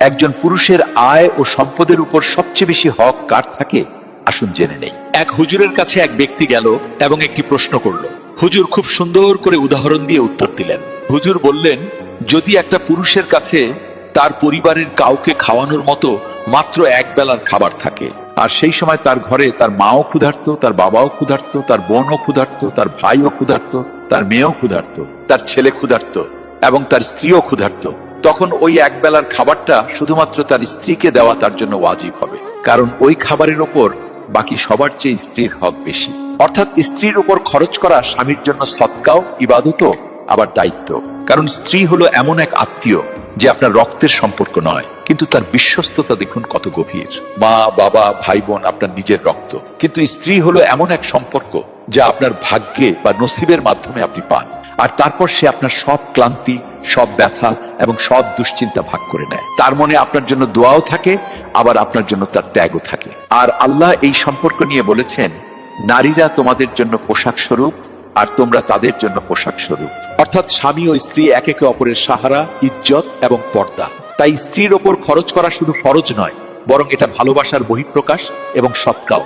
একজন পুরুষের আয় ও সম্পদের উপর সবচেয়ে বেশি হক কার থাকে, আসুন জেনে নেই। এক হুজুরের কাছে এক ব্যক্তি গেল এবং একটি প্রশ্ন করল। হুজুর খুব সুন্দর করে উদাহরণ দিয়ে উত্তর দিলেন। হুজুর বললেন, যদি একটা পুরুষের কাছে তার পরিবারের কাউকে খাওয়ানোর মতো মাত্র এক বেলার খাবার থাকে, আর সেই সময় তার ঘরে তার মাও ক্ষুধার্ত, তার বাবাও ক্ষুধার্ত, তার বোনও ক্ষুধার্ত, তার ভাইও ক্ষুধার্ত, তার মেয়েও ক্ষুধার্ত, তার ছেলে ক্ষুধার্ত এবং তার স্ত্রীও ক্ষুধার্ত, তখন ওই এক বেলার খাবারটা শুধুমাত্র তার স্ত্রীকে দেওয়া তার জন্য ওয়াজিব হবে, কারণ ওই খাবারের ওপর বাকি সবার চেয়ে স্ত্রীর হক বেশি। অর্থাৎ স্ত্রীর উপর খরচ করা স্বামীর জন্য সদকাও, ইবাদতও, আবার দায়িত্ব। কারণ স্ত্রী হলো এমন এক আত্মীয় যে আপনার রক্তের সম্পর্ক নয়, কিন্তু তার বিশ্বস্ততা দেখুন কত গভীর। মা, বাবা, ভাই বোন আপনার নিজের রক্ত, কিন্তু স্ত্রী হলো এমন এক সম্পর্ক যা আপনার ভাগ্যে বা নসিবের মাধ্যমে আপনি পান। আর তারপর সে আপনার সব ক্লান্তি, সব ব্যথা এবং সব দুশ্চিন্তা ভাগ করে নেয়। তার মনে আপনার জন্য দোয়াও থাকে, আবার আপনার জন্য তার ত্যাগও থাকে। আর আল্লাহ এই সম্পর্ক নিয়ে বলেছেন, নারীরা তোমাদের জন্য পোশাক স্বরূপ আর তোমরা তাদের জন্য পোশাক স্বরূপ। অর্থাৎ স্বামী ও স্ত্রী একে অপরের সাহারা, ইজ্জত এবং পর্দা। তাই স্ত্রীর ওপর খরচ করা শুধু ফরজ নয়, বরং এটা ভালোবাসার বহিঃপ্রকাশ এবং সৎকাও।